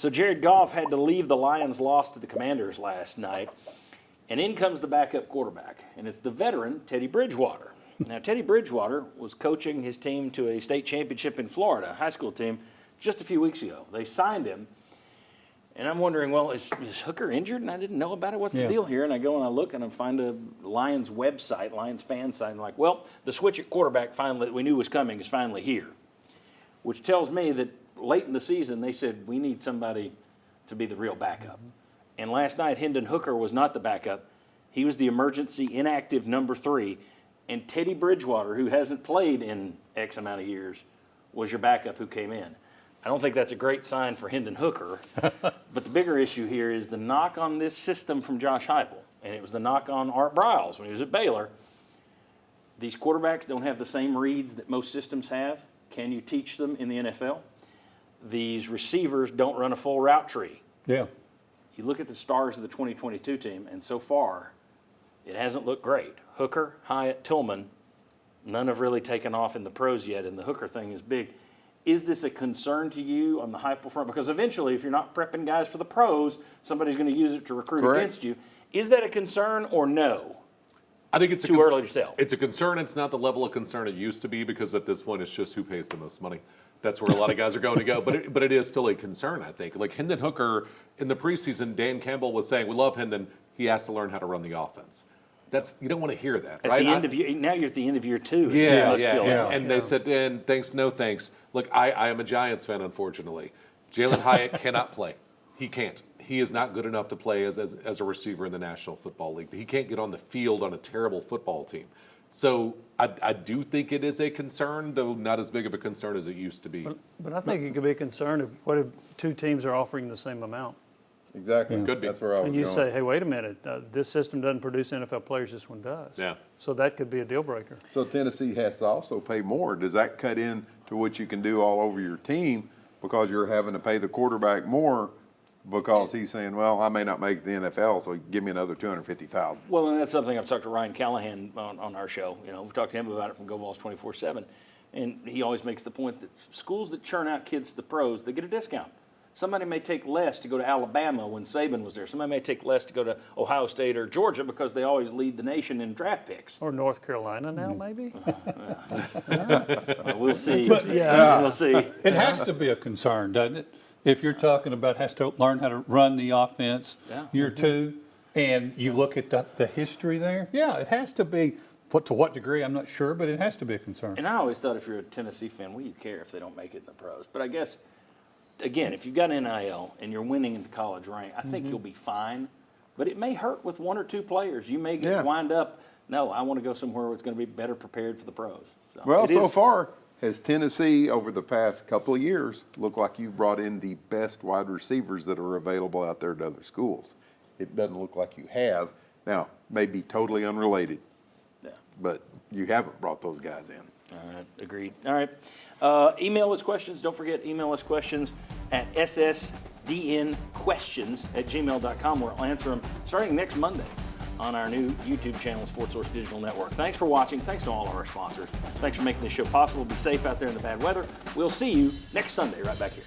So Jared Goff had to leave the Lions' loss to the Commanders last night, and in comes the backup quarterback, and it's the veteran Teddy Bridgewater. Now, Teddy Bridgewater was coaching his team to a state championship in Florida, a high school team, just a few weeks ago. They signed him, and I'm wondering, well, is Hooker injured and I didn't know about it? What's the deal here? And I go and I look and I find a Lions website, Lions fan site, and I'm like, well, the switch at quarterback finally that we knew was coming is finally here, which tells me that late in the season, they said, we need somebody to be the real backup. And last night, Hendon Hooker was not the backup. He was the emergency inactive number 3. And Teddy Bridgewater, who hasn't played in X amount of years, was your backup who came in. I don't think that's a great sign for Hendon Hooker. But the bigger issue here is the knock on this system from Josh Heupel. And it was the knock on Art Briles when he was at Baylor. These quarterbacks don't have the same reads that most systems have. Can you teach them in the NFL? These receivers don't run a full route tree. Yeah. You look at the stars of the 2022 team, and so far, it hasn't looked great. Hooker, Hyatt, Tillman, none have really taken off in the pros yet, and the Hooker thing is big. Is this a concern to you on the Heupel front? Because eventually, if you're not prepping guys for the pros, somebody's going to use it to recruit against you. Is that a concern or no? I think it's too early to tell. It's a concern. It's not the level of concern it used to be because at this point it's just who pays the most money. That's where a lot of guys are going to go. But it is still a concern, I think. Like Hendon Hooker in the preseason, Dan Campbell was saying, we love Hendon. He has to learn how to run the offense. You don't want to hear that, right? At the end of year, now you're at the end of year 2. Yeah. And they said, and thanks, no thanks. Look, I am a Giants fan, unfortunately. Jalen Hyatt cannot play. He can't. He is not good enough to play as a receiver in the National Football League. He can't get on the field on a terrible football team. So I do think it is a concern, though not as big of a concern as it used to be. But I think it could be a concern if 2 teams are offering the same amount. Exactly. Could be. That's where I was And you going. say, hey, wait a minute, this system doesn't produce NFL players, this one does. Yeah. So that could be a deal breaker. So Tennessee has to also pay more. Does that cut in to what you can do all over your team because you're having to pay the quarterback more because he's saying, well, I may not make the NFL, so give me another $250,000. Well, and that's something I've talked to Ryan Callahan on our show. You know, we've talked to him about it from Go Vols 24/7, and he always makes the point that schools that churn out kids to the pros, they get a discount. Somebody may take less to go to Alabama when Saban was there. Somebody may take less to go to Ohio State or Georgia because they always lead the nation in draft picks. Or North Carolina now, maybe? We'll see. We'll see. It has to be a concern, doesn't it? If you're talking about has to learn how to run the offense year 2, and you look at the history there, it has to be. To what degree, I'm not sure, but it has to be a concern. And I always thought if you're a Tennessee fan, well, you care if they don't make it in the pros. But I guess, again, if you've got NIL and you're winning in the college rank, I think you'll be fine. But it may hurt with 1 or 2 players. You may get wind up, no, I want to go somewhere where it's going to be better prepared for the pros. So far, has Tennessee, over the past couple of years, looked like you've brought in the best wide receivers that are available out there at other schools? It doesn't look like you have. Now, maybe totally unrelated, but you haven't brought those guys in. All right, agreed. All right. Email us questions. Don't forget, email us questions at ssdnquestions@gmail.com. We'll answer them starting next Monday on our new YouTube channel, Sports Source Digital Network. Thanks for watching. Thanks to all of our sponsors. Thanks for making this show possible. Be safe out there in the bad weather. We'll see you next Sunday right back here.